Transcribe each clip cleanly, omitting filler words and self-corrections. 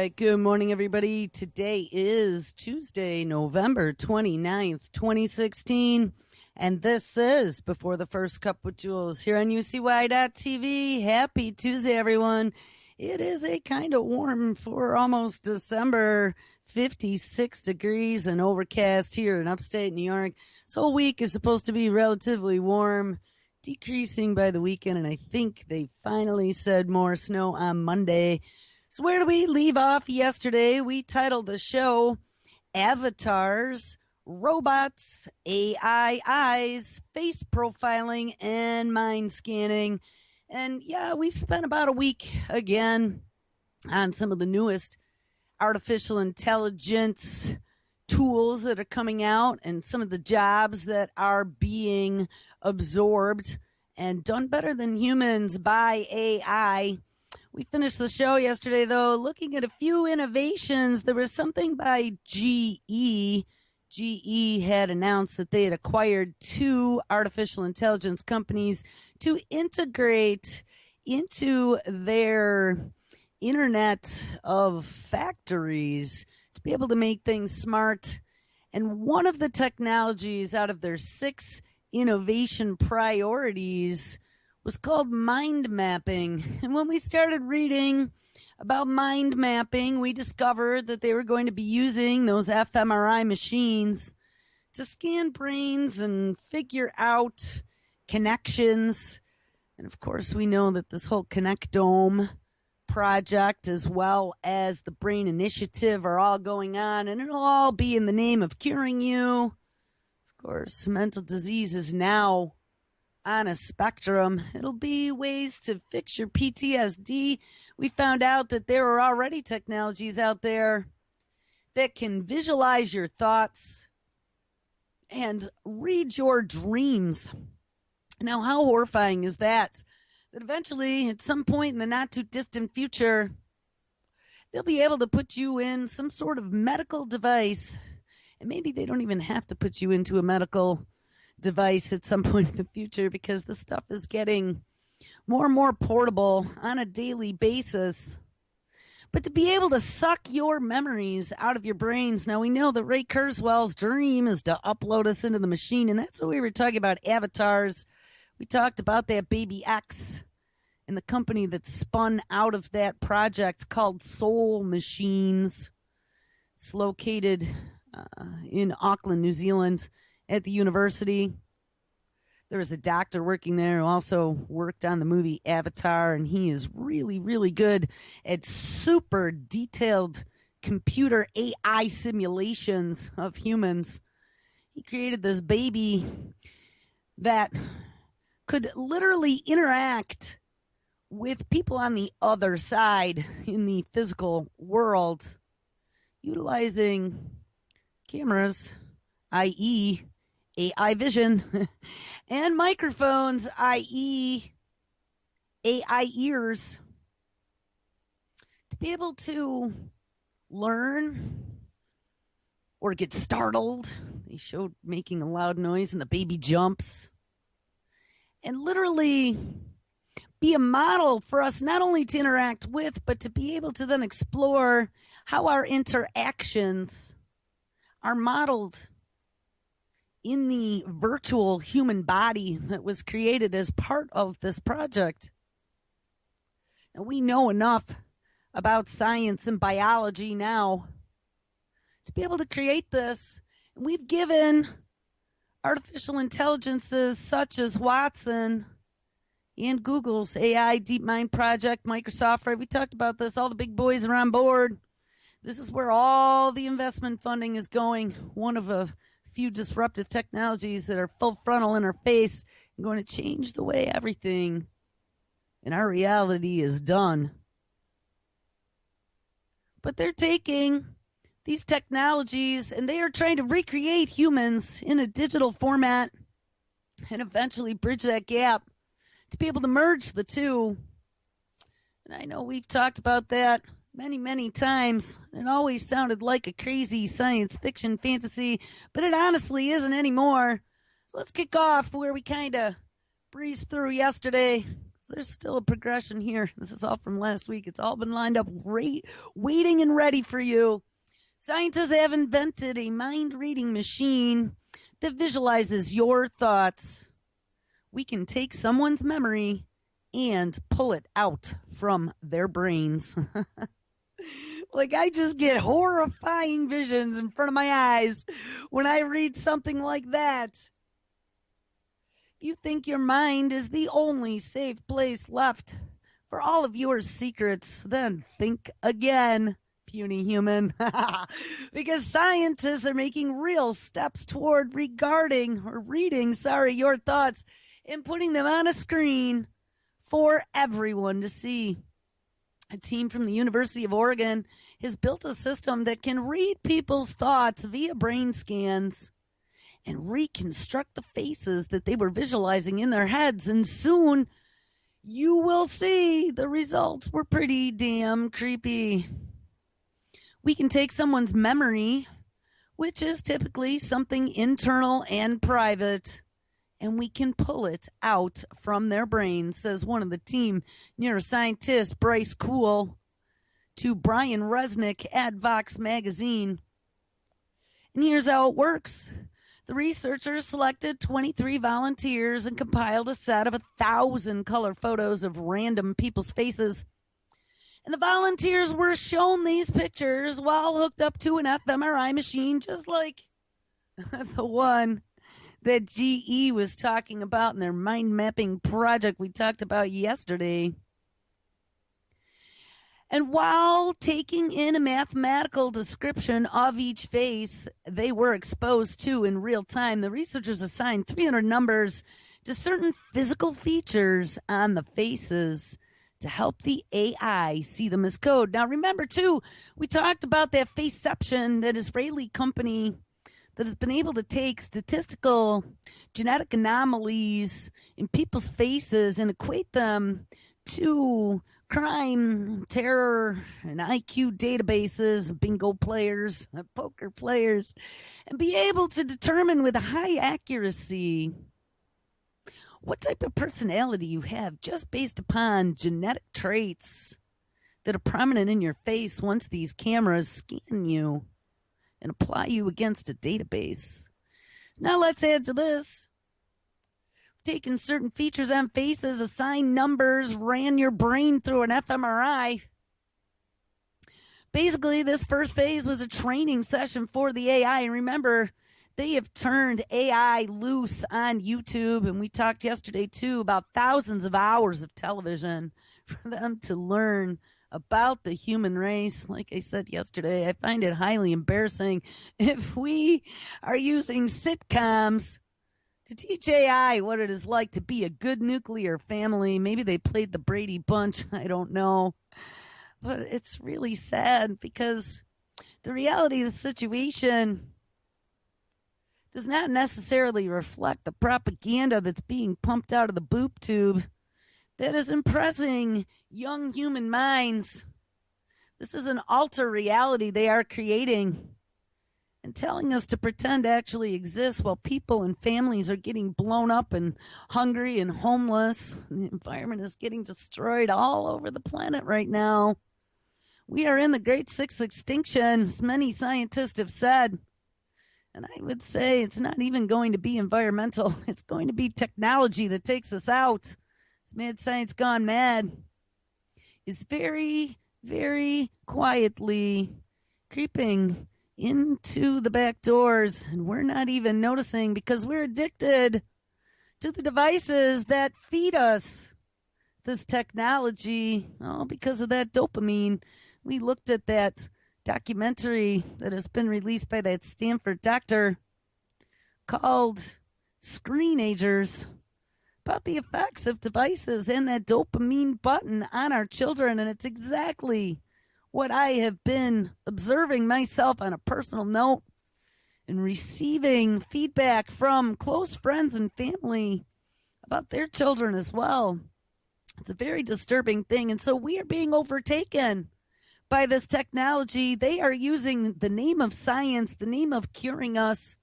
right. Good morning, everybody. Today is Tuesday, November 29th, 2016. And this is Before the First Cup with Jules here on UCY.TV. Happy Tuesday, everyone. It is a kind of warm for almost December, 56 degrees and overcast here in upstate New York. This whole week is supposed to be relatively warm, decreasing by the weekend. And I think they finally said more snow on Monday. So where do we leave off yesterday? We titled the show Avatars, Robots, AI Eyes, Face Profiling, and Mind Scanning. And yeah, we spent about a week again on some of the newest artificial intelligence tools that are coming out and some of the jobs that are being absorbed and done better than humans by AI. We finished the show yesterday, though, looking at a few innovations. There was something by GE. GE had announced that they had acquired 2 artificial intelligence companies to integrate into their Internet of Factories to be able to make things smart. And one of the technologies out of their 6 innovation priorities was called mind mapping. And when we started reading about mind mapping, we discovered that they were going to be using those fMRI machines to scan brains and figure out connections. And of course, we know that this whole Connectome project as well as the Brain Initiative are all going on, and it'll all be in the name of curing you. Of course, mental disease is now on a spectrum. It'll be ways to fix your PTSD. We found out that there are already technologies out there that can visualize your thoughts and read your dreams. Now, how horrifying is that? That eventually, at some point in the not too distant future, they'll be able to put you in some sort of medical device. And maybe they don't even have to put you into a medical device at some point in the future, because the stuff is getting more and more portable on a daily basis. But to be able to suck your memories out of your brains. Now, we know that Ray Kurzweil's dream is to upload us into the machine, and that's what we were talking about, avatars. We talked about that Baby X and the company that spun out of that project called Soul Machines. It's located in Auckland, New Zealand, at the university. There was a doctor working there who also worked on the movie Avatar, and he is really, really good at super detailed computer AI simulations of humans. He created this baby that could literally interact with people on the other side in the physical world, utilizing cameras, i.e., AI vision, and microphones, i.e., AI ears, to be able to learn or get startled. They showed making a loud noise and the baby jumps. And literally be a model for us not only to interact with, but to be able to then explore how our interactions are modeled in the virtual human body that was created as part of this project. Now, we know enough about science and biology now to be able to create this. And we've given artificial intelligences such as Watson and Google's AI DeepMind project, Microsoft, right? We talked about this. All the big boys are on board. This is where all the investment funding is going. One of a few disruptive technologies that are full frontal in our face and going to change the way everything in our reality is done. But they're taking these technologies and they are trying to recreate humans in a digital format and eventually bridge that gap to be able to merge the two. And I know we've talked about that many times. It always sounded like a crazy science fiction fantasy, but it honestly isn't anymore. So let's kick off where we kind of breezed through yesterday. There's still a progression here. This is all from last week. It's all been lined up, waiting and ready for you. Scientists have invented a mind-reading machine that visualizes your thoughts. We can take someone's memory and pull it out from their brains. Like, I just get horrifying visions in front of my eyes when I read something like that. You think your mind is the only safe place left for all of your secrets, then think again, puny human. Because scientists are making real steps toward reading your thoughts and putting them on a screen for everyone to see. A team from the University of Oregon has built a system that can read people's thoughts via brain scans and reconstruct the faces that they were visualizing in their heads. And soon you will see the results were pretty damn creepy. We can take someone's memory, which is typically something internal and private, and we can pull it out from their brains, says one of the team neuroscientists, Bryce Cool, to Brian Resnick at Vox Magazine. And here's how it works. The researchers selected 23 volunteers and compiled a set of 1,000 color photos of random people's faces. And the volunteers were shown these pictures while hooked up to an fMRI machine, just like the one that GE was talking about in their mind mapping project we talked about yesterday. And while taking in a mathematical description of each face they were exposed to in real time, the researchers assigned 300 numbers to certain physical features on the faces to help the AI see them as code. Now, remember, too, we talked about that Faceception, that Israeli company that has been able to take statistical genetic anomalies in people's faces and equate them to crime, terror, and IQ databases, bingo players, poker players, and be able to determine with high accuracy what type of personality you have just based upon genetic traits that are prominent in your face once these cameras scan you and apply you against a database. Now let's add to this. Taken certain features on faces, assigned numbers, ran your brain through an fMRI. Basically, this first phase was a training session for the AI. And remember, they have turned AI loose on YouTube. And we talked yesterday, too, about thousands of hours of television for them to learn about the human race. Like I said yesterday, I find it highly embarrassing if we are using sitcoms to teach AI what it is like to be a good nuclear family. Maybe they played the Brady Bunch. I don't know. But it's really sad because the reality of the situation does not necessarily reflect the propaganda that's being pumped out of the boob tube that is impressing young human minds. This is an alter reality they are creating and telling us to pretend actually exists while people and families are getting blown up and hungry and homeless. And the environment is getting destroyed all over the planet right now. We are in the Great Sixth Extinction, as many scientists have said. And I would say it's not even going to be environmental. It's going to be technology that takes us out. This mad science gone mad is very, very quietly creeping into the back doors, and we're not even noticing because we're addicted to the devices that feed us this technology, all because of that dopamine. We looked at that documentary that has been released by that Stanford doctor called Screenagers, about the effects of devices and that dopamine button on our children. And it's exactly what I have been observing myself on a personal note and receiving feedback from close friends and family about their children as well. It's a very disturbing thing. And so we are being overtaken by this technology. They are using the name of science, the name of curing us,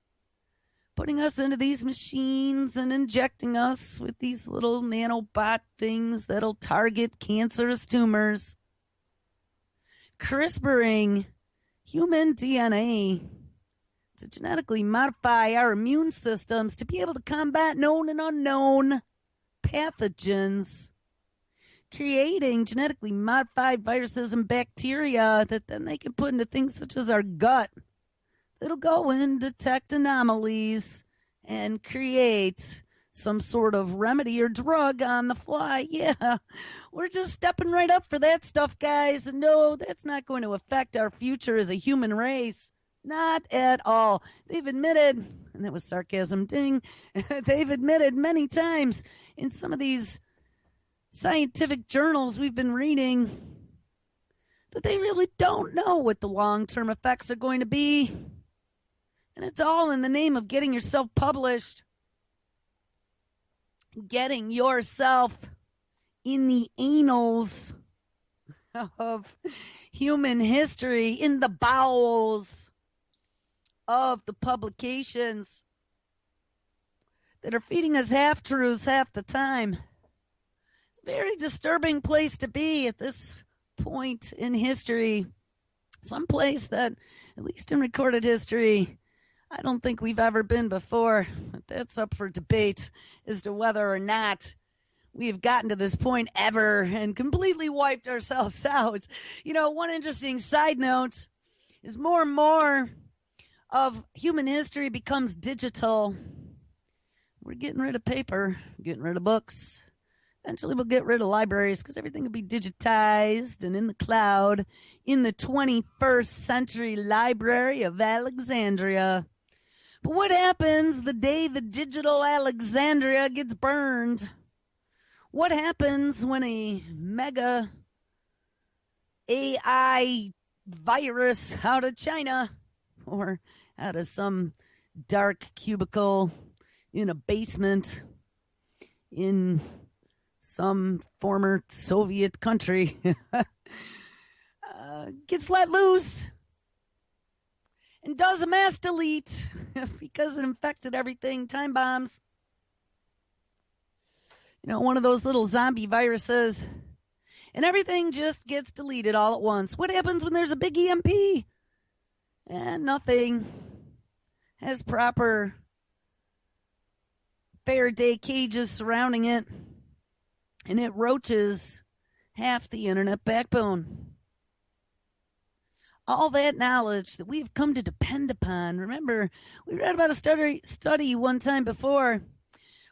putting us into these machines and injecting us with these little nanobot things that'll target cancerous tumors, CRISPRing human DNA to genetically modify our immune systems to be able to combat known and unknown pathogens, creating genetically modified viruses and bacteria that then they can put into things such as our gut that'll go and detect anomalies and create some sort of remedy or drug on the fly. Yeah, we're just stepping right up for that stuff, guys. No, that's not going to affect our future as a human race. Not at all. They've admitted, and that was sarcasm, ding, they've admitted many times in some of these scientific journals we've been reading that they really don't know what the long-term effects are going to be. And it's all in the name of getting yourself published, getting yourself in the annals of human history, in the bowels of the publications that are feeding us half-truths half the time. It's a very disturbing place to be at this point in history. Some place that, at least in recorded history, I don't think we've ever been before. But that's up for debate as to whether or not we've gotten to this point ever and completely wiped ourselves out. You know, one interesting side note is more and more of human history becomes digital. We're getting rid of paper, getting rid of books. Eventually we'll get rid of libraries because everything will be digitized and in the cloud in the 21st century Library of Alexandria. But what happens the day the digital Alexandria gets burned? What happens when a mega AI virus out of China or out of some dark cubicle in a basement in some former Soviet country gets let loose and does a mass delete because it infected everything? Time bombs. You know, one of those little zombie viruses. And everything just gets deleted all at once. What happens when there's a big EMP? And nothing has proper Faraday cages surrounding it. And it roaches half the internet backbone. All that knowledge that we've come to depend upon. Remember, we read about a study one time before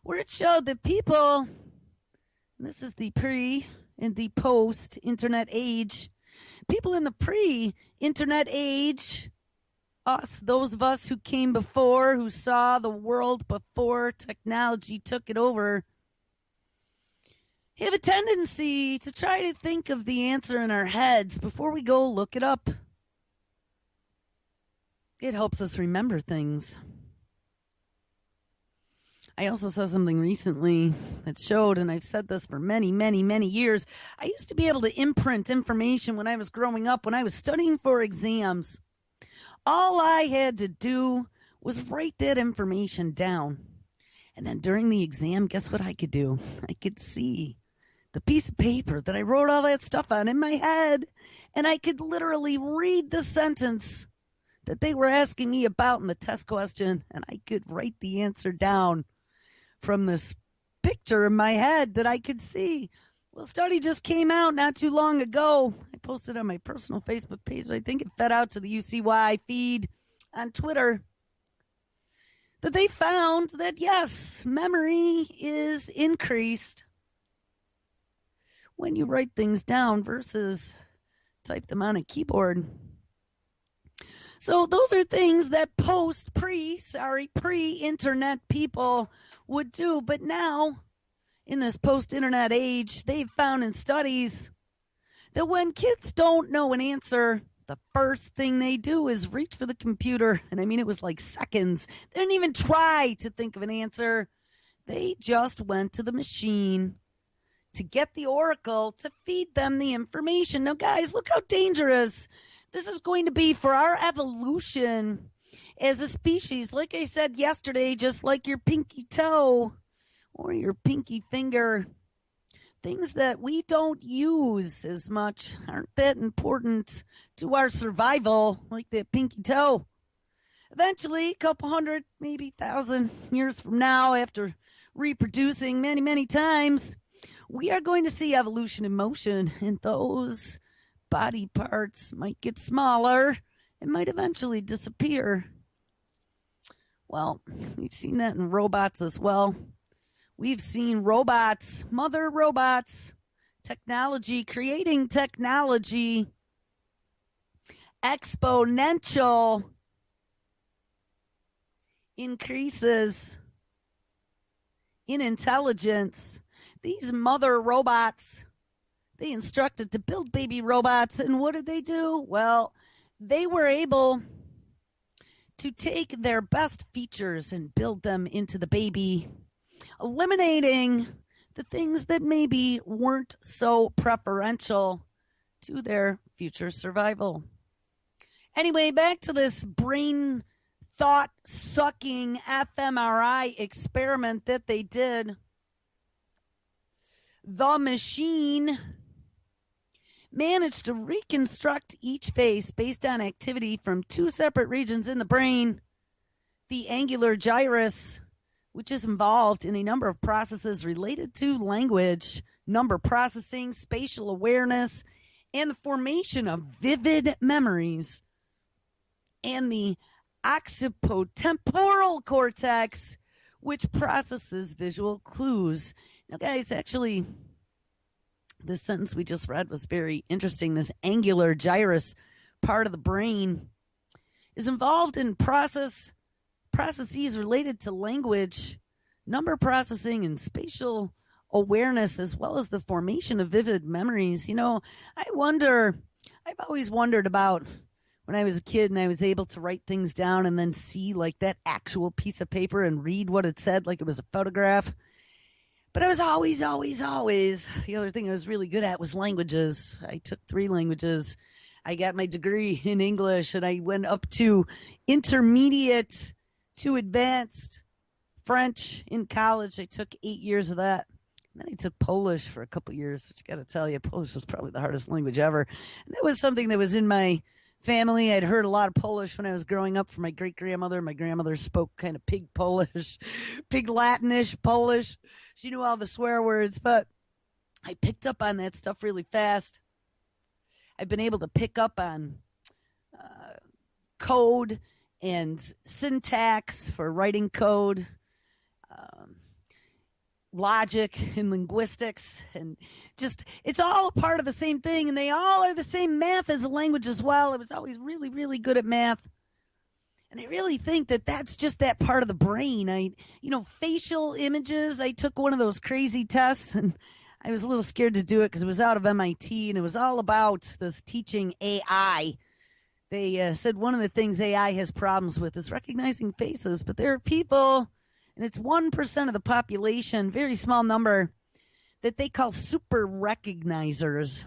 where it showed that people, and this is the pre and the post-internet age, people in the pre-internet age, us, those of us who came before, who saw the world before technology took it over, have a tendency to try to think of the answer in our heads before we go look it up. It helps us remember things. I also saw something recently that showed, and I've said this for many, many, many years, I used to be able to imprint information when I was growing up, when I was studying for exams. All I had to do was write that information down. And then during the exam, guess what I could do? I could see the piece of paper that I wrote all that stuff on in my head, and I could literally read the sentence that they were asking me about in the test question, and I could write the answer down from this picture in my head that I could see. Well, a study just came out not too long ago. I posted on my personal Facebook page. I think it fed out to the UCY feed on Twitter. That they found that, yes, memory is increased when you write things down versus type them on a keyboard. So those are things that pre-internet people would do. But now, in this post-internet age, they've found in studies that when kids don't know an answer, the first thing they do is reach for the computer. And I mean, it was like seconds. They didn't even try to think of an answer. They just went to the machine to get the oracle to feed them the information. Now, guys, look how dangerous this is going to be for our evolution as a species. Like I said yesterday, just like your pinky toe or your pinky finger, things that we don't use as much aren't that important to our survival, like that pinky toe. Eventually, a couple hundred, maybe 1,000 years from now, after reproducing many, many times, we are going to see evolution in motion, and those body parts might get smaller and might eventually disappear. Well, we've seen that in robots as well. We've seen robots, mother robots, technology creating technology, exponential increases in intelligence. These mother robots, they instructed to build baby robots, and what did they do? Well, they were able to take their best features and build them into the baby, eliminating the things that maybe weren't so preferential to their future survival. Anyway, back to this brain thought sucking fMRI experiment that they did. The machine managed to reconstruct each face based on activity from two separate regions in the brain: the angular gyrus, which is involved in a number of processes related to language, number processing, spatial awareness, and the formation of vivid memories, and the occipital cortex, which processes visual clues. Now, guys, actually, this sentence we just read was very interesting. This angular gyrus part of the brain is involved in processes related to language, number processing, and spatial awareness, as well as the formation of vivid memories. You know, I've always wondered about when I was a kid and I was able to write things down and then see like that actual piece of paper and read what it said like it was a photograph. But I was always, the other thing I was really good at was languages. I took 3 languages. I got my degree in English, and I went up to intermediate to advanced French in college. I took 8 years of that. And then I took Polish for a couple years, which I got to tell you, Polish was probably the hardest language ever. And that was something that was in my family. I'd heard a lot of Polish when I was growing up from my great-grandmother. My grandmother spoke kind of pig Polish, pig Latinish Polish. She knew all the swear words, but I picked up on that stuff really fast. I've been able to pick up on code and syntax for writing code, logic and linguistics, and just it's all a part of the same thing, and they all are the same. Math as a language as well. I was always really, really good at math, and I really think that that's just that part of the brain. Facial images, I took one of those crazy tests, and I was a little scared to do it because it was out of MIT, and it was all about this teaching AI. They said one of the things AI has problems with is recognizing faces, but there are people, and it's 1% of the population, very small number, that they call super recognizers.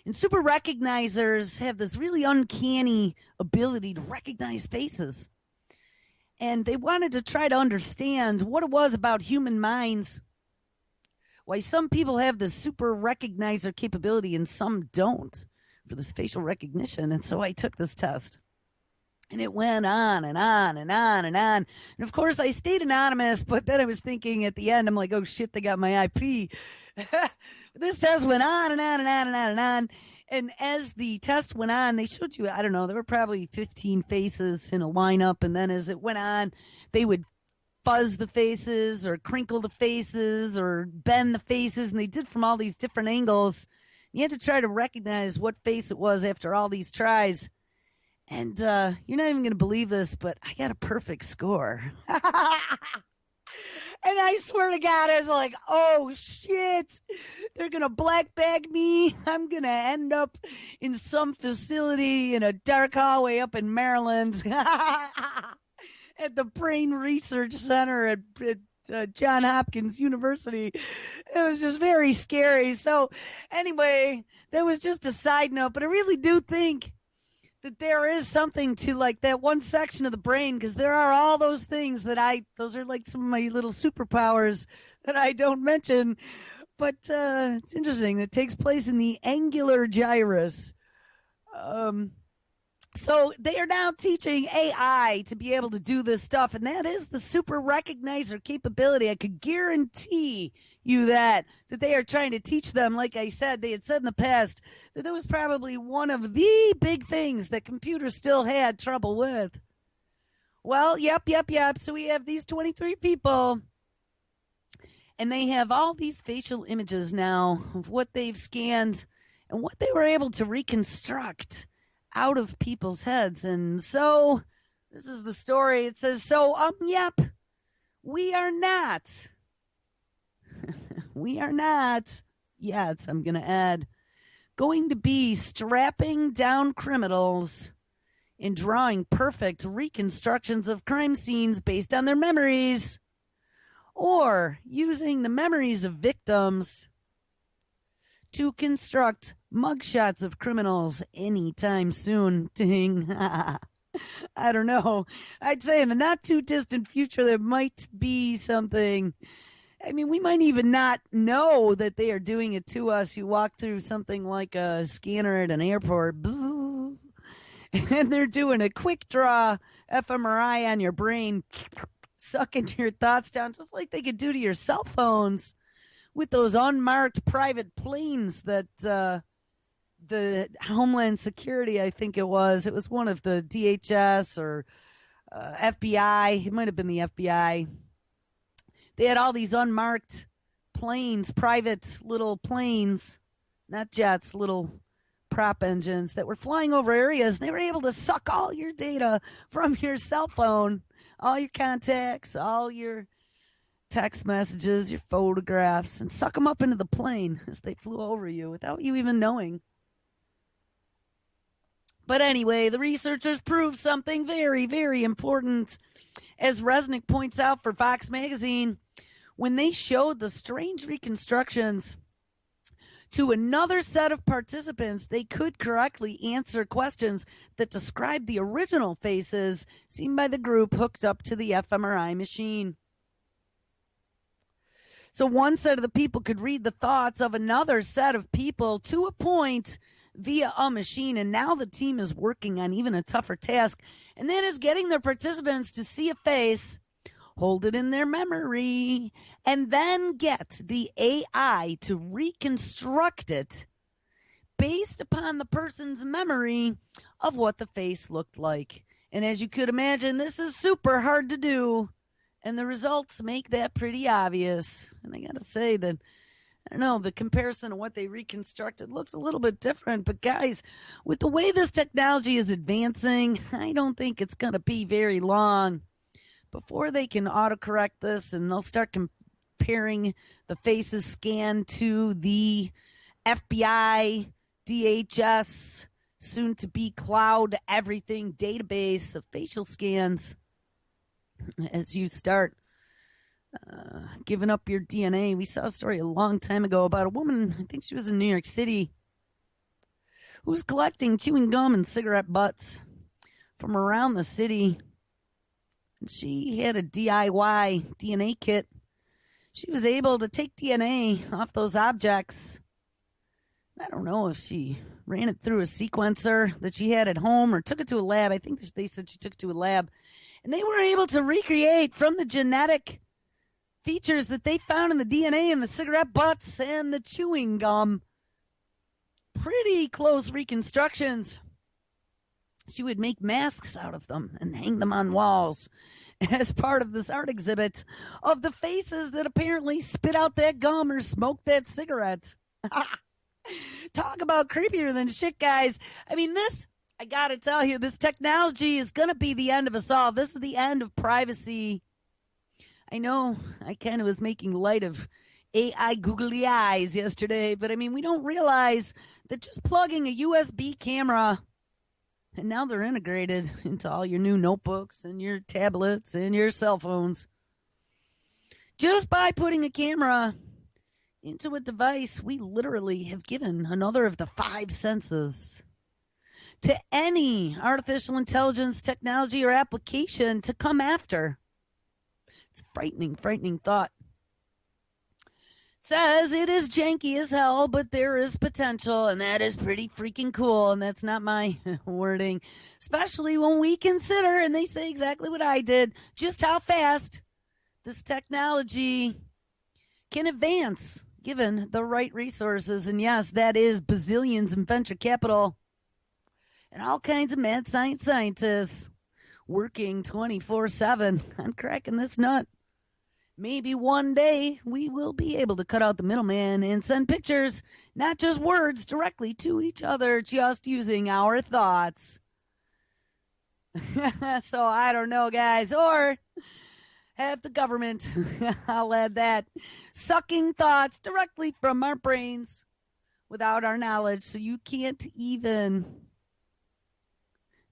And super recognizers have this really uncanny ability to recognize faces. And they wanted to try to understand what it was about human minds, why some people have this super recognizer capability and some don't for this facial recognition. And so I took this test. And it went on and on and on and on. And of course, I stayed anonymous, but then I was thinking at the end, I'm like, oh shit, they got my IP. This test went on and on and on and on and on. And as the test went on, they showed you, I don't know, there were probably 15 faces in a lineup. And then as it went on, they would fuzz the faces or crinkle the faces or bend the faces. And they did from all these different angles. You had to try to recognize what face it was after all these tries. And you're not even going to believe this, but I got a perfect score. And I swear to God, I was like, oh, shit. They're going to black bag me. I'm going to end up in some facility in a dark hallway up in Maryland at the Brain Research Center at Johns Hopkins University. It was just very scary. So anyway, that was just a side note, but I really do think that there is something to like that one section of the brain, because there are all those things those are like some of my little superpowers that I don't mention. But it's interesting. It takes place in the angular gyrus. Um, so they are now teaching AI to be able to do this stuff, and that is the super recognizer capability. I could guarantee you that they are trying to teach them. Like I said, they had said in the past that was probably one of the big things that computers still had trouble with. Well, yep. So we have these 23 people, and they have all these facial images now of what they've scanned and what they were able to reconstruct out of people's heads. And so this is the story. It says, yep, we are not yet, I'm going to add, going to be strapping down criminals and drawing perfect reconstructions of crime scenes based on their memories, or using the memories of victims to construct mugshots of criminals anytime soon. Ding. I don't know. I'd say in the not too distant future, there might be something. I mean, we might even not know that they are doing it to us. You walk through something like a scanner at an airport, and they're doing a quick draw fMRI on your brain, sucking your thoughts down, just like they could do to your cell phones with those unmarked private planes that the Homeland Security, I think it was one of the DHS or FBI. It might have been the FBI. They had all these unmarked planes, private little planes, not jets, little prop engines that were flying over areas. And they were able to suck all your data from your cell phone, all your contacts, all your text messages, your photographs, and suck them up into the plane as they flew over you without you even knowing. But anyway, the researchers proved something very, very important. As Resnick points out for Fox Magazine, when they showed the strange reconstructions to another set of participants, they could correctly answer questions that described the original faces seen by the group hooked up to the fMRI machine. So one set of the people could read the thoughts of another set of people to a point via a machine, and now the team is working on even a tougher task, and that is getting their participants to see a face, hold it in their memory, and then get the AI to reconstruct it based upon the person's memory of what the face looked like. And as you could imagine, this is super hard to do, and the results make that pretty obvious. And I gotta say that, I don't know, the comparison of what they reconstructed looks a little bit different. But guys, with the way this technology is advancing, I don't think it's going to be very long before they can autocorrect this, and they'll start comparing the faces scanned to the FBI, DHS, soon to be cloud everything database of facial scans. As you start giving up your DNA. We saw a story a long time ago about a woman, I think she was in New York City, who was collecting chewing gum and cigarette butts from around the city. And she had a DIY DNA kit. She was able to take DNA off those objects. I don't know if she ran it through a sequencer that she had at home or took it to a lab. I think they said she took it to a lab. And they were able to recreate from the genetic features that they found in the DNA in the cigarette butts and the chewing gum pretty close reconstructions. She would make masks out of them and hang them on walls as part of this art exhibit of the faces that apparently spit out that gum or smoked that cigarette. Talk about creepier than shit, guys. I mean, this, I gotta tell you, this technology is gonna be the end of us all. This is the end of privacy. I know I kind of was making light of AI googly eyes yesterday, but I mean, we don't realize that just plugging a USB camera, and now they're integrated into all your new notebooks and your tablets and your cell phones. Just by putting a camera into a device, we literally have given another of the five senses to any artificial intelligence technology or application to come after. It's a frightening, frightening thought. Says it is janky as hell, but there is potential, and that is pretty freaking cool. And that's not my wording, especially when we consider, and they say exactly what I did, just how fast this technology can advance given the right resources. And yes, that is bazillions in venture capital and all kinds of mad science scientists working 24/7 on cracking this nut. Maybe one day we will be able to cut out the middleman and send pictures, not just words, directly to each other, just using our thoughts. So I don't know, guys. Or have the government, I'll add that, sucking thoughts directly from our brains without our knowledge. So you can't even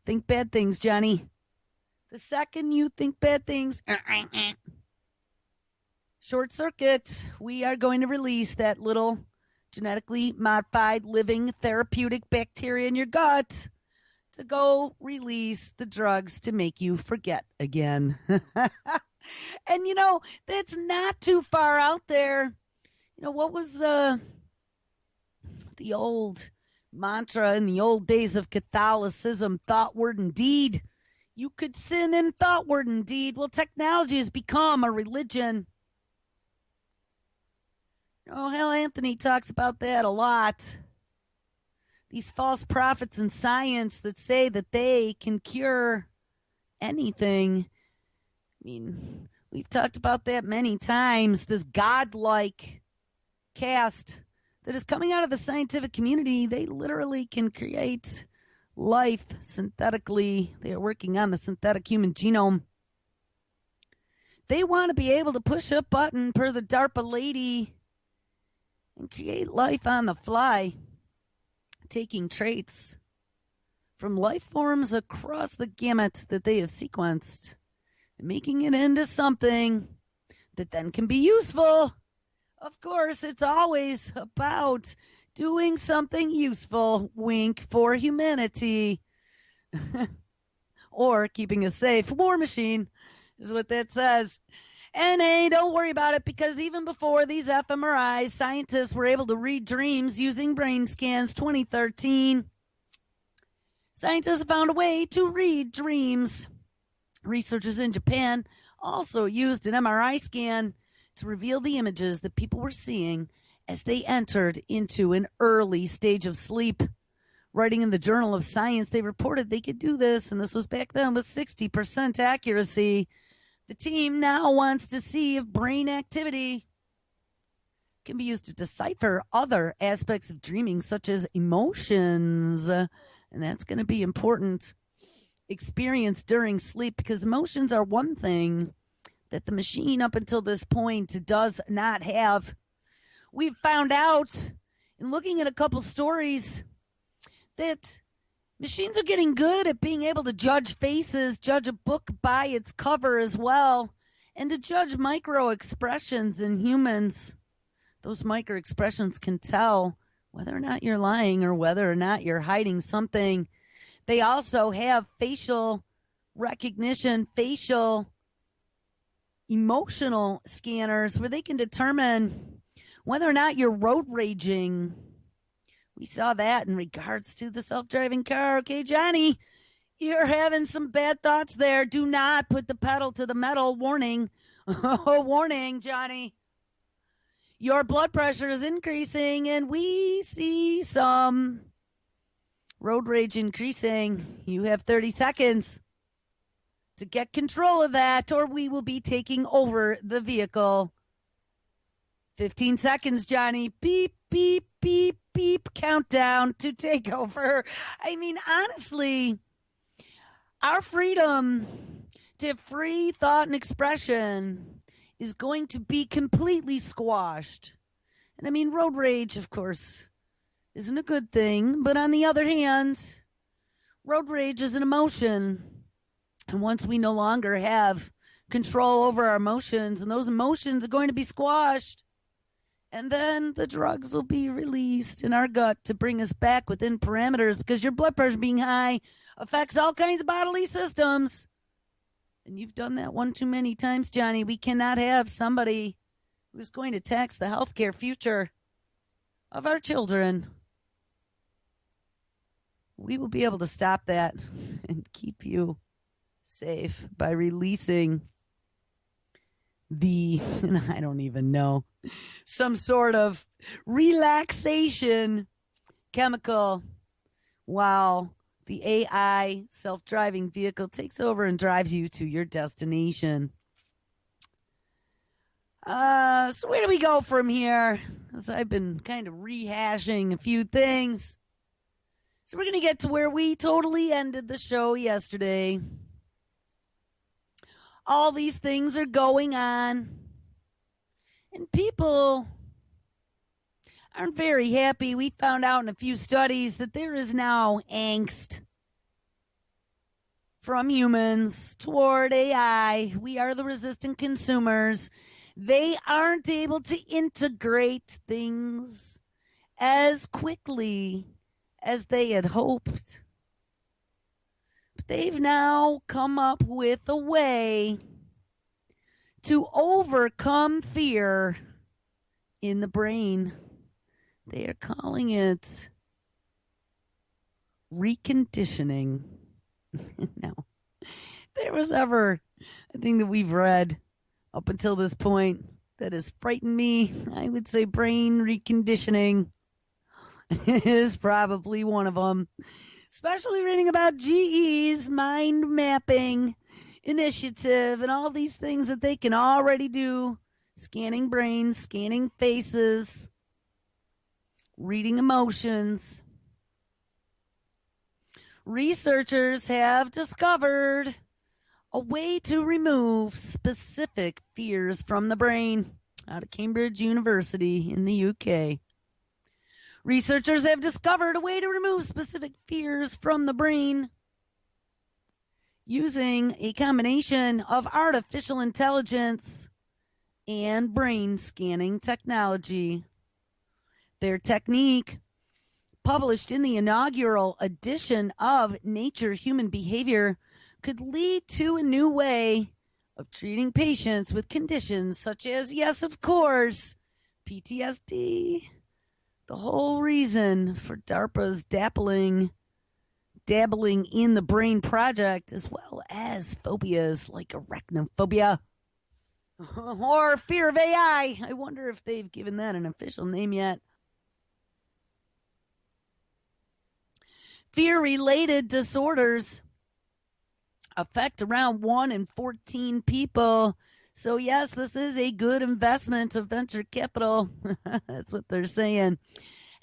think bad things, Johnny. The second you think bad things, short circuit, we are going to release that little genetically modified living therapeutic bacteria in your gut to go release the drugs to make you forget again. And, that's not too far out there. What was the old mantra in the old days of Catholicism? Thought, word, and deed. You could sin in thought, word, and deed. Well, technology has become a religion. Hal Anthony talks about that a lot. These false prophets in science that say that they can cure anything. I mean, we've talked about that many times. This godlike cast that is coming out of the scientific community, they literally can create life synthetically. They are working on the synthetic human genome. They want to be able to push a button per the DARPA lady and create life on the fly, taking traits from life forms across the gamut that they have sequenced and making it into something that then can be useful. Of course, it's always about doing something useful, wink, for humanity. Or keeping us safe. War machine is what that says. And hey, don't worry about it, because even before these fMRIs, scientists were able to read dreams using brain scans. 2013, scientists have found a way to read dreams. Researchers in Japan also used an MRI scan to reveal the images that people were seeing as they entered into an early stage of sleep. Writing in the Journal of Science, they reported they could do this, and this was back then with 60% accuracy. The team now wants to see if brain activity can be used to decipher other aspects of dreaming, such as emotions. And that's going to be important experience during sleep, because emotions are one thing that the machine up until this point does not have. We've found out in looking at a couple stories that machines are getting good at being able to judge faces, judge a book by its cover as well, and to judge micro expressions in humans. Those micro expressions can tell whether or not you're lying or whether or not you're hiding something. They also have facial recognition, facial emotional scanners where they can determine whether or not you're road raging. We saw that in regards to the self-driving car. Okay, Johnny, you're having some bad thoughts there. Do not put the pedal to the metal. Warning. Warning, Johnny. Your blood pressure is increasing, and we see some road rage increasing. You have 30 seconds to get control of that, or we will be taking over the vehicle. 15 seconds, Johnny. Beep, beep, beep, beep. Countdown to take over. I mean, honestly, our freedom to have free thought and expression is going to be completely squashed. And I mean, road rage, of course, isn't a good thing. But on the other hand, road rage is an emotion. And once we no longer have control over our emotions, and those emotions are going to be squashed, And then the drugs will be released in our gut to bring us back within parameters because your blood pressure being high affects all kinds of bodily systems. And you've done that one too many times, Johnny. We cannot have somebody who's going to tax the healthcare future of our children. We will be able to stop that and keep you safe by releasing I don't even know, some sort of relaxation chemical while the AI self-driving vehicle takes over and drives you to your destination. So where do we go from here? As I've been kind of rehashing a few things. So we're going to get to where we totally ended the show yesterday. All these things are going on. And people aren't very happy. We found out in a few studies that there is now angst from humans toward AI. We are the resistant consumers. They aren't able to integrate things as quickly as they had hoped. But they've now come up with a way to overcome fear in the brain. They are calling it reconditioning. Now, there was ever a thing that we've read up until this point that has frightened me, I would say brain reconditioning is probably one of them. Especially reading about GE's mind mapping initiative and all these things that they can already do. Scanning brains, scanning faces, reading emotions. Researchers have discovered a way to remove specific fears from the brain out of Cambridge University in the UK. Researchers have discovered a way to remove specific fears from the brain using a combination of artificial intelligence and brain scanning technology. Their technique, published in the inaugural edition of Nature Human Behavior, could lead to a new way of treating patients with conditions such as, yes, of course, PTSD. The whole reason for DARPA's dabbling in the brain project, as well as phobias like arachnophobia or fear of AI. I wonder if they've given that an official name yet. Fear-related disorders affect around 1 in 14 people. So, yes, this is a good investment of venture capital. That's what they're saying.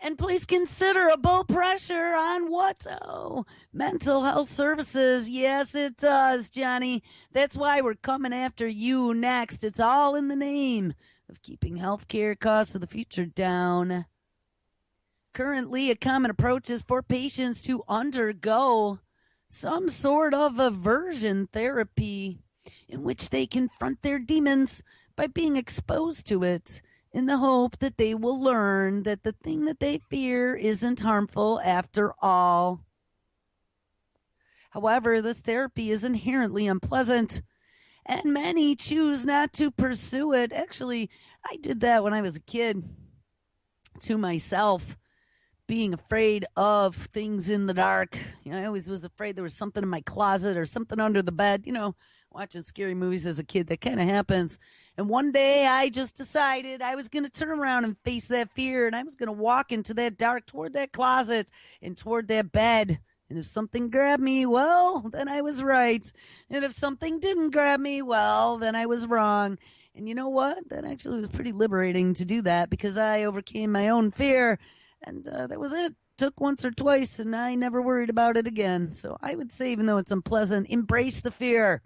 And place considerable pressure on what? Oh, mental health services. Yes, it does, Johnny. That's why we're coming after you next. It's all in the name of keeping healthcare costs of the future down. Currently, a common approach is for patients to undergo some sort of aversion therapy in which they confront their demons by being exposed to it in the hope that they will learn that the thing that they fear isn't harmful after all. However, this therapy is inherently unpleasant, and many choose not to pursue it. Actually, I did that when I was a kid to myself, being afraid of things in the dark. I always was afraid there was something in my closet or something under the bed. Watching scary movies as a kid, that kind of happens. And one day I just decided I was going to turn around and face that fear, and I was going to walk into that dark, toward that closet and toward that bed. And if something grabbed me, well, then I was right. And if something didn't grab me, well, then I was wrong. And you know what? That actually was pretty liberating to do that, because I overcame my own fear. And that was it. Took once or twice, and I never worried about it again. So I would say, even though it's unpleasant, embrace the fear.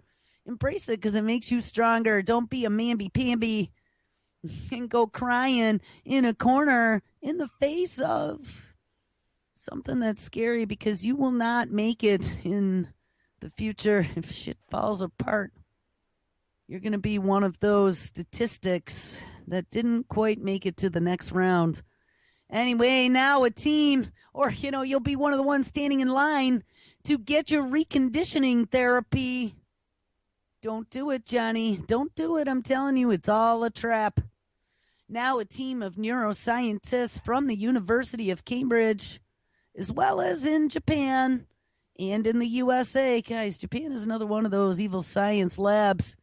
Embrace it, because it makes you stronger. Don't be a mamby-pamby and go crying in a corner in the face of something that's scary, because you will not make it in the future if shit falls apart. you're going to be one of those statistics that didn't quite make it to the next round. Anyway, now a team, or, you'll be one of the ones standing in line to get your reconditioning therapy. Don't do it, Johnny. Don't do it. I'm telling you, it's all a trap. Now a team of neuroscientists from the University of Cambridge, as well as in Japan and in the USA. Guys, Japan is another one of those evil science labs.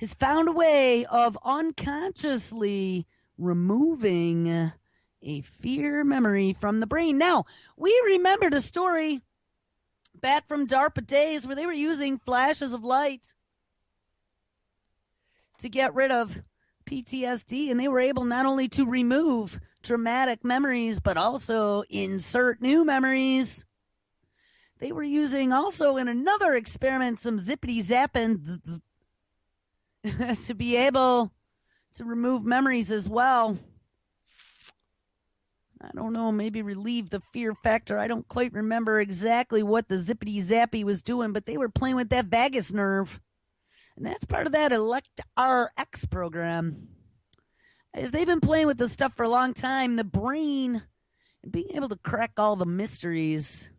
Has found a way of unconsciously removing a fear memory from the brain. Now, we remembered a story back from DARPA days where they were using flashes of light to get rid of PTSD, and they were able not only to remove traumatic memories, but also insert new memories. They were using also in another experiment some zippity zapping to be able to remove memories as well. I don't know, maybe relieve the fear factor. I don't quite remember exactly what the zippity zappy was doing, but they were playing with that vagus nerve. And that's part of that ElectRx program. As they've been playing with this stuff for a long time, the brain, and being able to crack all the mysteries,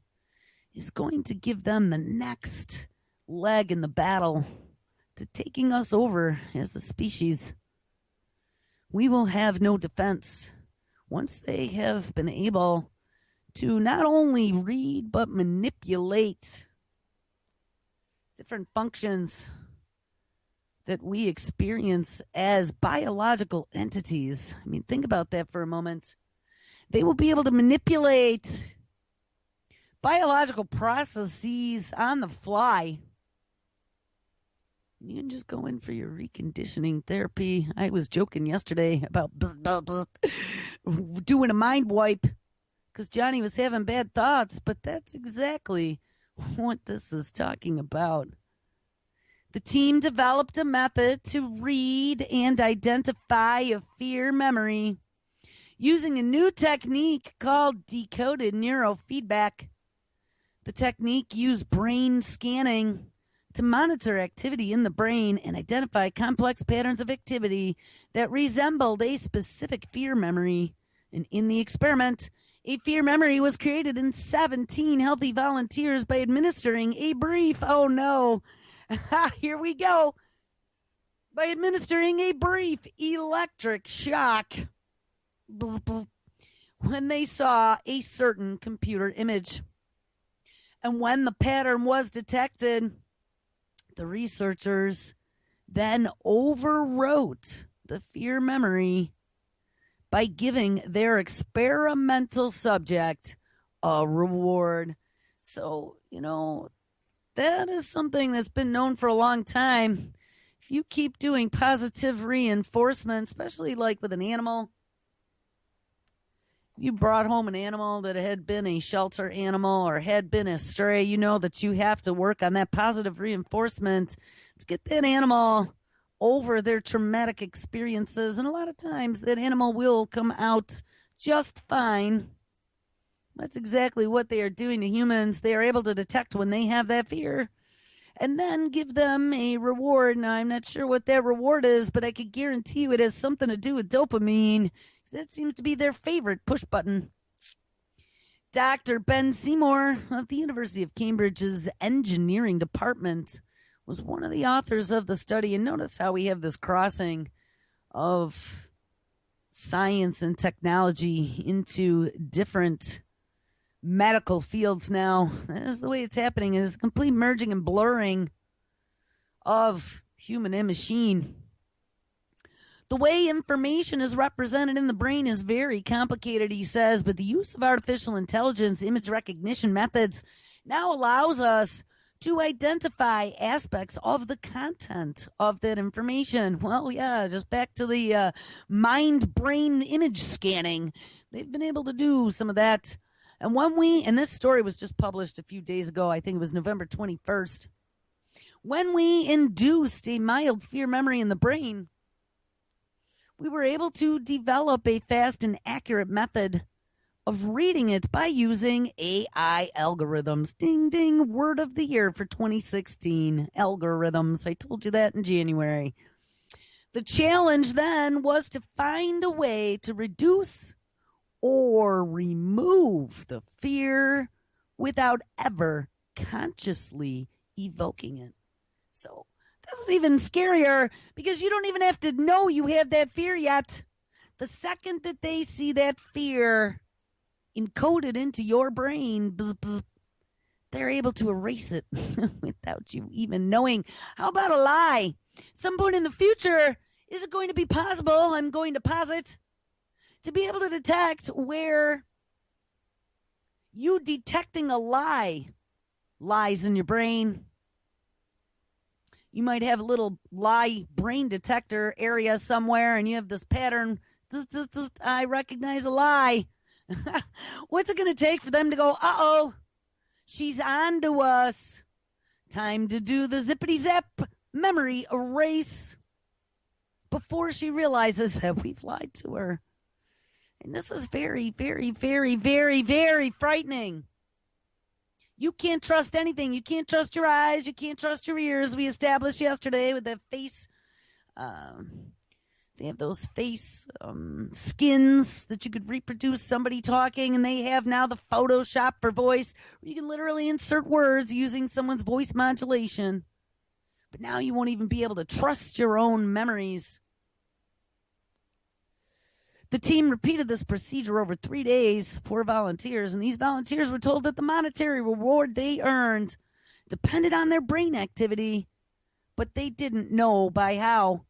is going to give them the next leg in the battle to taking us over as a species. We will have no defense once they have been able to not only read but manipulate different functions that we experience as biological entities. I mean, think about that for a moment. They will be able to manipulate biological processes on the fly. You can just go in for your reconditioning therapy. I was joking yesterday about doing a mind wipe because Johnny was having bad thoughts, but that's exactly what this is talking about. The team developed a method to read and identify a fear memory using a new technique called decoded neurofeedback. The technique used brain scanning to monitor activity in the brain and identify complex patterns of activity that resembled a specific fear memory. And in the experiment, a fear memory was created in 17 healthy volunteers by administering a brief, oh no, here we go, by administering a brief electric shock when they saw a certain computer image. And when the pattern was detected, the researchers then overwrote the fear memory by giving their experimental subject a reward. So, that is something that's been known for a long time. If you keep doing positive reinforcement, especially like with an animal, you brought home an animal that had been a shelter animal or had been a stray, you know that you have to work on that positive reinforcement to get that animal over their traumatic experiences. And a lot of times that animal will come out just fine. That's exactly what they are doing to humans. They are able to detect when they have that fear and then give them a reward. Now, I'm not sure what that reward is, but I could guarantee you it has something to do with dopamine. That seems to be their favorite push button. Dr. Ben Seymour of the University of Cambridge's engineering department was one of the authors of the study. And notice how we have this crossing of science and technology into different medical fields now. That is the way it's happening. It is a complete merging and blurring of human and machine. The way information is represented in the brain is very complicated, he says, but the use of artificial intelligence image recognition methods now allows us to identify aspects of the content of that information. Well, yeah, just back to the mind-brain image scanning. They've been able to do some of that. And this story was just published a few days ago, I think it was November 21st. When we induced a mild fear memory in the brain, we were able to develop a fast and accurate method of reading it by using AI algorithms. Ding, ding, word of the year for 2016, algorithms. I told you that in January. The challenge then was to find a way to reduce or remove the fear without ever consciously evoking it. So this is even scarier because you don't even have to know you have that fear yet. The second that they see that fear encoded into your brain, bzz, bzz, they're able to erase it without you even knowing. How about a lie? Some point in the future, is it going to be possible, I'm going to posit, to be able to detect where you detecting a lie lies in your brain? You might have a little lie brain detector area somewhere, and you have this pattern. I recognize a lie. What's it going to take for them to go, uh-oh, she's on to us. Time to do the zippity zap memory erase before she realizes that we've lied to her. And this is very, very, very, very, very frightening. You can't trust anything. You can't trust your eyes. You can't trust your ears. We established yesterday with that face. They have those face skins that you could reproduce somebody talking, and they have now the Photoshop for voice, where you can literally insert words using someone's voice modulation. But now you won't even be able to trust your own memories. The team repeated this procedure over 3 days for volunteers, and these volunteers were told that the monetary reward they earned depended on their brain activity, but they didn't know by how.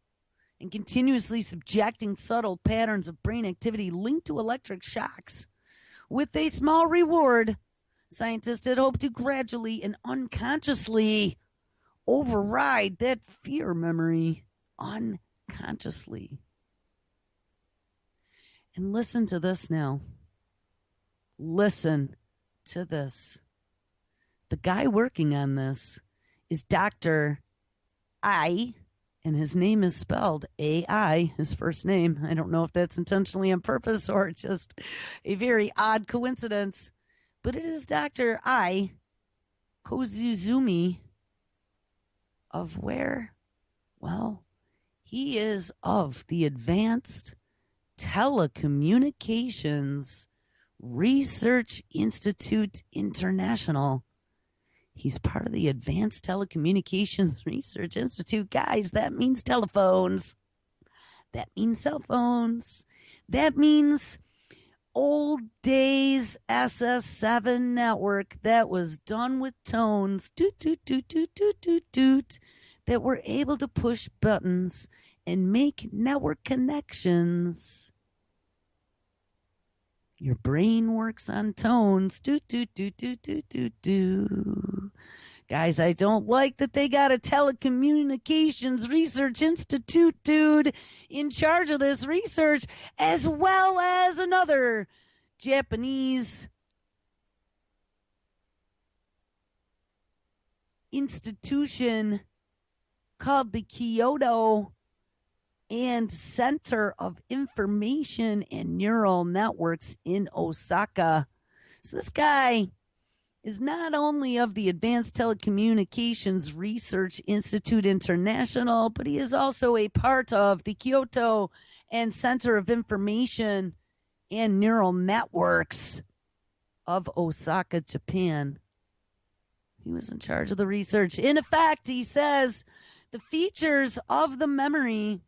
And continuously subjecting subtle patterns of brain activity linked to electric shocks. With a small reward, scientists had hoped to gradually and unconsciously override that fear memory unconsciously. And listen to this now. Listen to this. The guy working on this is Dr. I, and his name is spelled A-I, his first name. I don't know if that's intentionally on purpose or just a very odd coincidence, but it is Dr. I Kozuzumi of where? Well, he is of the Advanced Telecommunications Research Institute International. He's part of the Advanced Telecommunications Research Institute. Guys, that means telephones. That means cell phones. That means old days SS7 network that was done with tones, doot, doot, doot, doot, doot, doot, doot, that were able to push buttons and make network connections. Your brain works on tones. Doot, doot, doot, doot, doot, doot, doot. Guys, I don't like that they got a telecommunications research institute dude in charge of this research, as well as another Japanese institution called the Kyoto and Center of Information and Neural Networks in Osaka. So this guy is not only of the Advanced Telecommunications Research Institute International, but he is also a part of the Kyoto and Center of Information and Neural Networks of Osaka, Japan. He was in charge of the research. In effect, he says the features of the memory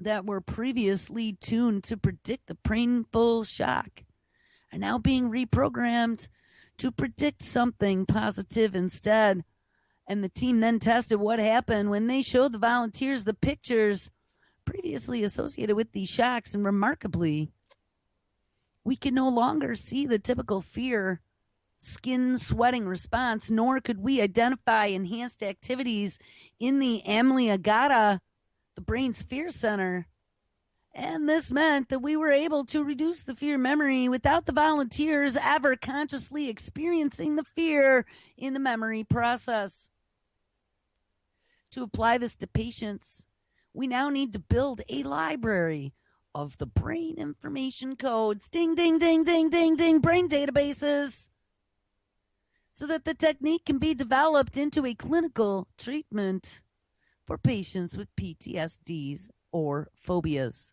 that were previously tuned to predict the painful shock are now being reprogrammed to predict something positive instead. And the team then tested what happened when they showed the volunteers the pictures previously associated with these shocks. And remarkably, we can no longer see the typical fear, skin sweating response, nor could we identify enhanced activities in the amygdala, the brain's fear center. And this meant that we were able to reduce the fear memory without the volunteers ever consciously experiencing the fear in the memory process. To apply this to patients, we now need to build a library of the brain information codes, ding, ding, ding, ding, ding, ding, brain databases, so that the technique can be developed into a clinical treatment for patients with PTSDs or phobias.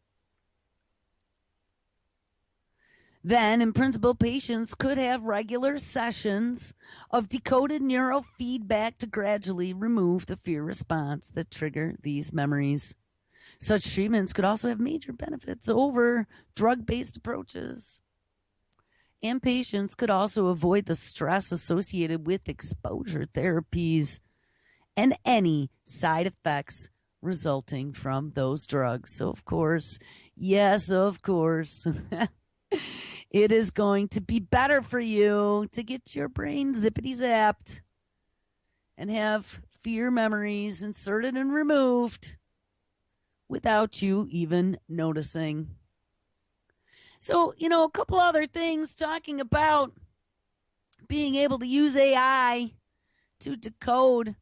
Then, in principle, patients could have regular sessions of decoded neurofeedback to gradually remove the fear response that trigger these memories. Such treatments could also have major benefits over drug-based approaches. And patients could also avoid the stress associated with exposure therapies and any side effects resulting from those drugs. So, of course, yes, of course, it is going to be better for you to get your brain zippity-zapped and have fear memories inserted and removed without you even noticing. So, a couple other things talking about being able to use AI to decode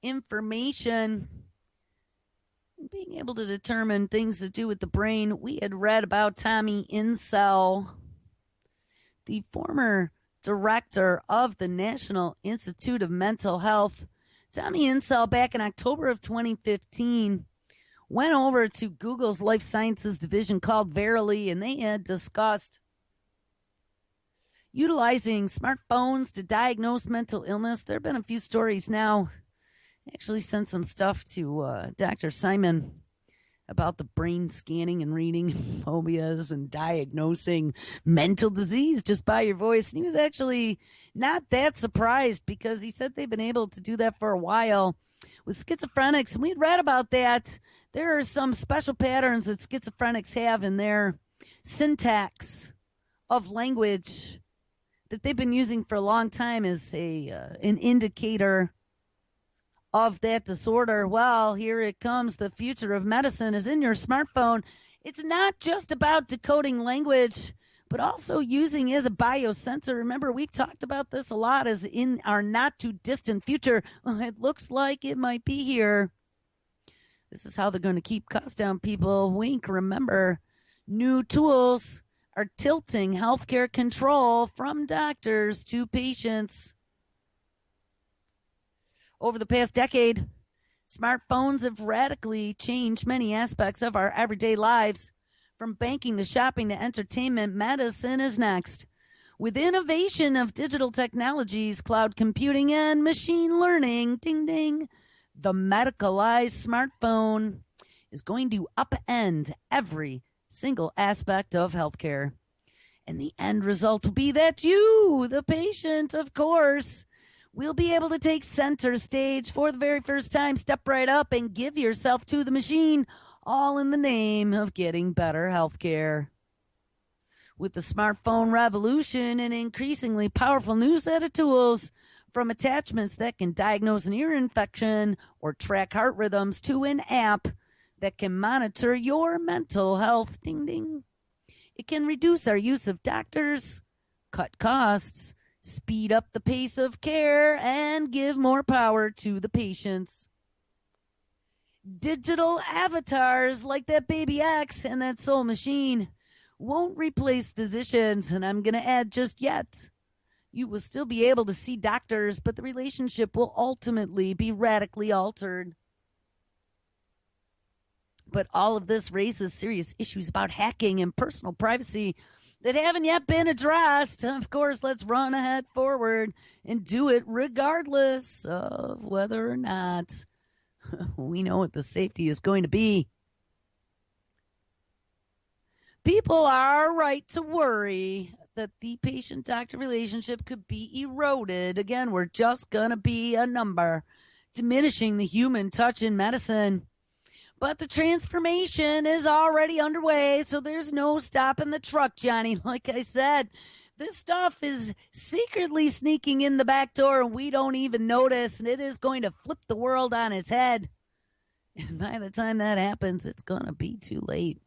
information, being able to determine things to do with the brain. We had read about Tommy Insel, the former director of the National Institute of Mental Health. Tommy Insel, back in October of 2015, went over to Google's life sciences division called Verily, and they had discussed utilizing smartphones to diagnose mental illness. There have been a few stories now. I actually sent some stuff to Dr. Simon about the brain scanning and reading phobias and diagnosing mental disease just by your voice. And he was actually not that surprised because he said they've been able to do that for a while with schizophrenics. And we had read about that. There are some special patterns that schizophrenics have in their syntax of language that they've been using for a long time as an indicator of that disorder. Well, here it comes. The future of medicine is in your smartphone. It's not just about decoding language, but also using as a biosensor. Remember, we've talked about this a lot as in our not too distant future. It looks like it might be here. This is how they're going to keep costs down, people. Wink. Remember, new tools are tilting healthcare control from doctors to patients. Over the past decade, smartphones have radically changed many aspects of our everyday lives. From banking to shopping to entertainment, medicine is next. With innovation of digital technologies, cloud computing, and machine learning, ding ding, the medicalized smartphone is going to upend every single aspect of healthcare. And the end result will be that you, the patient, of course, will be able to take center stage for the very first time, step right up and give yourself to the machine, all in the name of getting better health care. With the smartphone revolution, an increasingly powerful new set of tools, from attachments that can diagnose an ear infection or track heart rhythms to an app that can monitor your mental health, ding ding. It can reduce our use of doctors, cut costs, speed up the pace of care, and give more power to the patients. Digital avatars like that Baby X and that Soul Machine won't replace physicians, and I'm going to add just yet. You will still be able to see doctors, but the relationship will ultimately be radically altered. But all of this raises serious issues about hacking and personal privacy that haven't yet been addressed. Of course, let's run ahead forward and do it regardless of whether or not we know what the safety is going to be. People are right to worry that the patient-doctor relationship could be eroded. Again, we're just going to be a number, diminishing the human touch in medicine. But the transformation is already underway, so there's no stopping the truck, Johnny. Like I said, this stuff is secretly sneaking in the back door, and we don't even notice, and it is going to flip the world on its head. And by the time that happens, it's going to be too late.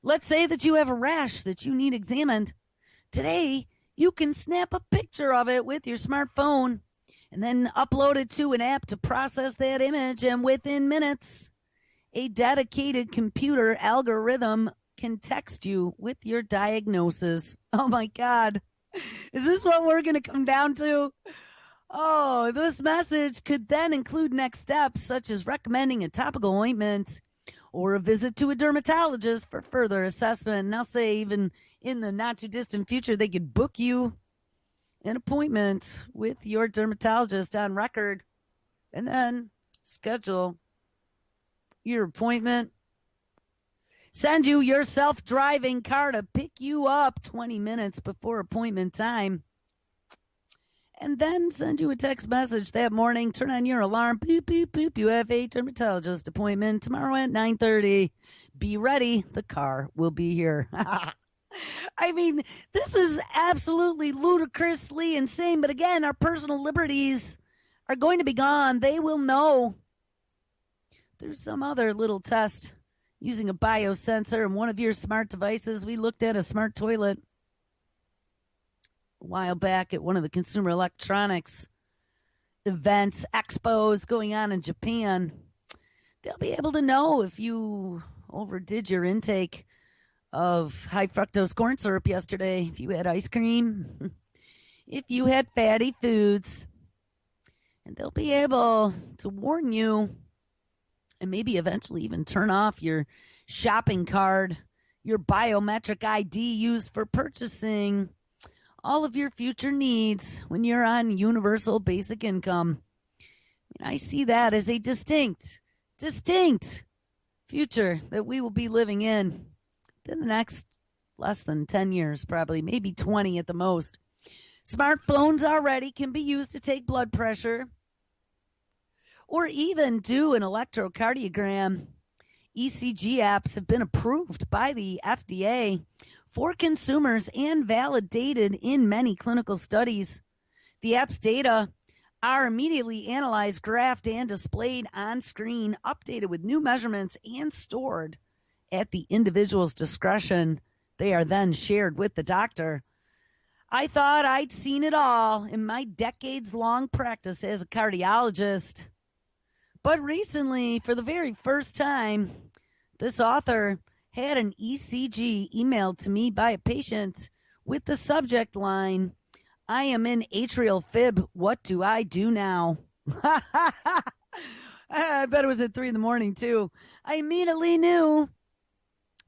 Let's say that you have a rash that you need examined. Today, you can snap a picture of it with your smartphone and then upload it to an app to process that image, and within minutes, A dedicated computer algorithm can text you with your diagnosis. Oh my God. Is this what we're going to come down to? Oh, this message could then include next steps, such as recommending a topical ointment or a visit to a dermatologist for further assessment. And I'll say, even in the not too distant future, they could book you an appointment with your dermatologist on record and then schedule your appointment. Send you your self-driving car to pick you up 20 minutes before appointment time. And then send you a text message that morning. Turn on your alarm. Beep, beep, beep. You have a dermatologist appointment tomorrow at 9:30. Be ready. The car will be here. I mean, this is absolutely ludicrously insane. But again, our personal liberties are going to be gone. They will know. There's some other little test using a biosensor in one of your smart devices. We looked at a smart toilet a while back at one of the consumer electronics events, expos going on in Japan. They'll be able to know if you overdid your intake of high fructose corn syrup yesterday, if you had ice cream, if you had fatty foods. And they'll be able to warn you and maybe eventually even turn off your shopping card, your biometric ID used for purchasing all of your future needs when you're on universal basic income. I see that as a distinct future that we will be living in the next less than 10 years, probably, maybe 20 at the most. Smartphones already can be used to take blood pressure or even do an electrocardiogram. ECG apps have been approved by the FDA for consumers and validated in many clinical studies. The app's data are immediately analyzed, graphed, and displayed on screen, updated with new measurements, and stored at the individual's discretion. They are then shared with the doctor. I thought I'd seen it all in my decades-long practice as a cardiologist. But recently, for the very first time, this author had an ECG emailed to me by a patient with the subject line, "I am in atrial fib. What do I do now?" I bet it was at 3 a.m, too. I immediately knew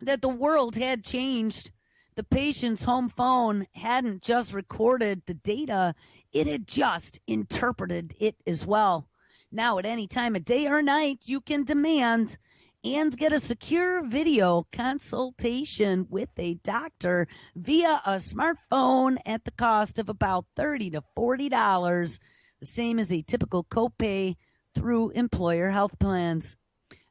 that the world had changed. The patient's home phone hadn't just recorded the data, it had just interpreted it as well. Now, at any time of day or night, you can demand and get a secure video consultation with a doctor via a smartphone at the cost of about $30 to $40, the same as a typical copay through employer health plans.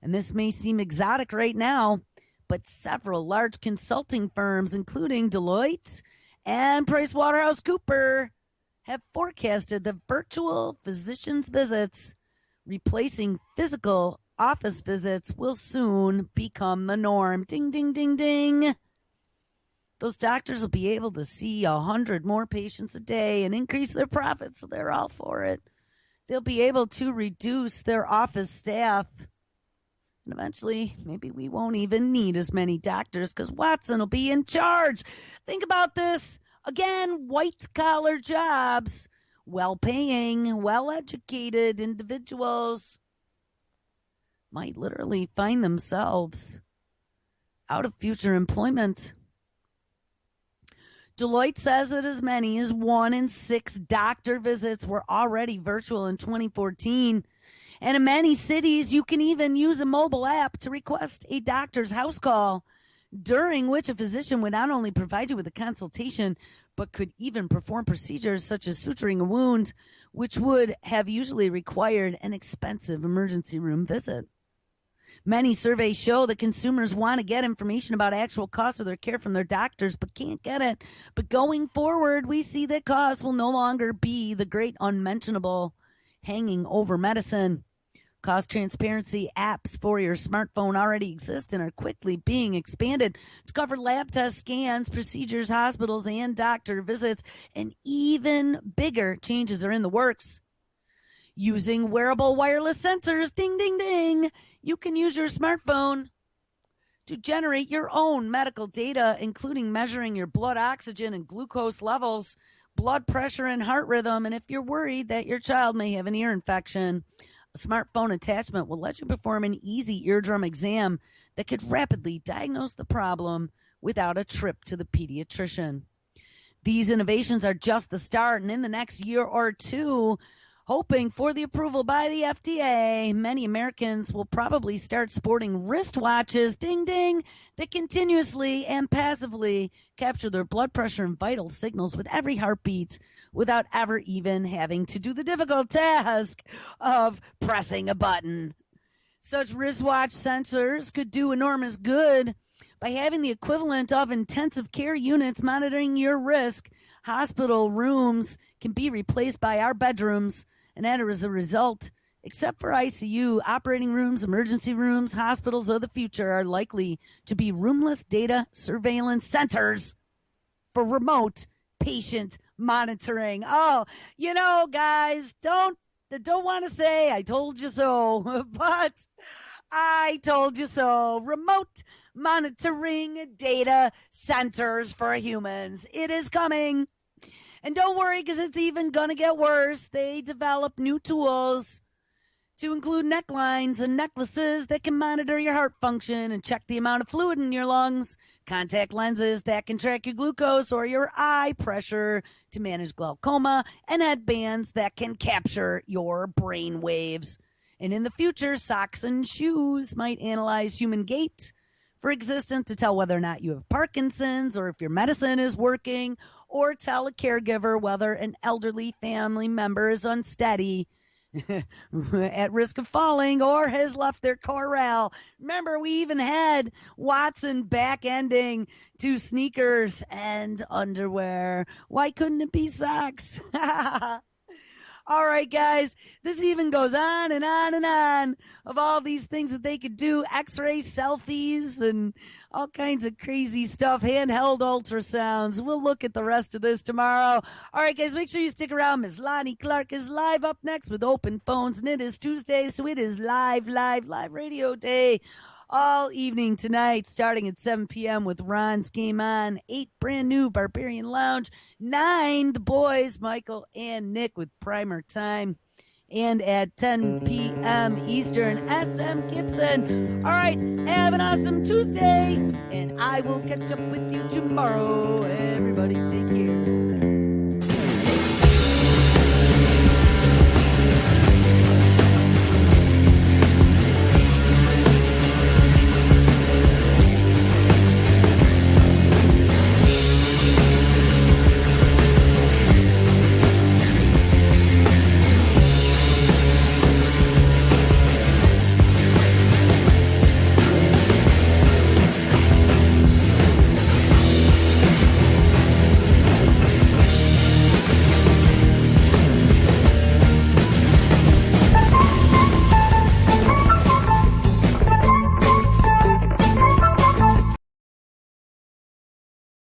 And this may seem exotic right now, but several large consulting firms, including Deloitte and PricewaterhouseCoopers, have forecasted that virtual physicians' visits, replacing physical office visits, will soon become the norm. Ding, ding, ding, ding. Those doctors will be able to see 100 more patients a day and increase their profits, so they're all for it. They'll be able to reduce their office staff. And eventually, maybe we won't even need as many doctors because Watson will be in charge. Think about this. Again, white-collar jobs, well-paying, well-educated individuals might literally find themselves out of future employment. Deloitte says that as many as 1 in 6 doctor visits were already virtual in 2014. And in many cities, you can even use a mobile app to request a doctor's house call, during which a physician would not only provide you with a consultation, but could even perform procedures such as suturing a wound, which would have usually required an expensive emergency room visit. Many surveys show that consumers want to get information about actual costs of their care from their doctors, but can't get it. But going forward, we see that costs will no longer be the great unmentionable hanging over medicine. Cost transparency apps for your smartphone already exist and are quickly being expanded to cover lab tests, scans, procedures, hospitals, and doctor visits. And even bigger changes are in the works. Using wearable wireless sensors, ding, ding, ding, you can use your smartphone to generate your own medical data, including measuring your blood oxygen and glucose levels, blood pressure, and heart rhythm. And if you're worried that your child may have an ear infection, a smartphone attachment will let you perform an easy eardrum exam that could rapidly diagnose the problem without a trip to the pediatrician. These innovations are just the start, and in the next year or two, hoping for the approval by the FDA, many Americans will probably start sporting wristwatches, ding ding, that continuously and passively capture their blood pressure and vital signals with every heartbeat without ever even having to do the difficult task of pressing a button. Such wristwatch sensors could do enormous good by having the equivalent of intensive care units monitoring your risk. Hospital rooms can be replaced by our bedrooms. And as a result, except for ICU, operating rooms, emergency rooms, hospitals of the future are likely to be roomless data surveillance centers for remote patient monitoring. Oh, guys, don't want to say I told you so, but I told you so. Remote monitoring data centers for humans. It is coming. And don't worry, because it's even going to get worse. They develop new tools to include necklines and necklaces that can monitor your heart function and check the amount of fluid in your lungs, contact lenses that can track your glucose or your eye pressure to manage glaucoma, and headbands that can capture your brain waves. And in the future, socks and shoes might analyze human gait for existence to tell whether or not you have Parkinson's or if your medicine is working, or tell a caregiver whether an elderly family member is unsteady, at risk of falling, or has left their corral. Remember, we even had Watson back-ending to sneakers and underwear. Why couldn't it be socks? All right, guys, this even goes on and on and on of all these things that they could do, x-ray selfies and all kinds of crazy stuff, handheld ultrasounds. We'll look at the rest of this tomorrow. All right, guys, make sure you stick around. Miss Lonnie Clark is live up next with Open Phones, and it is Tuesday, so it is live radio day all evening tonight, starting at 7 p.m. with Ron's Game On, 8 brand new Barbarian Lounge, 9 the boys, Michael and Nick with Primer Time, and at 10 p.m. Eastern, SM Gibson. All right, have an awesome Tuesday, and I will catch up with you tomorrow. Everybody take care.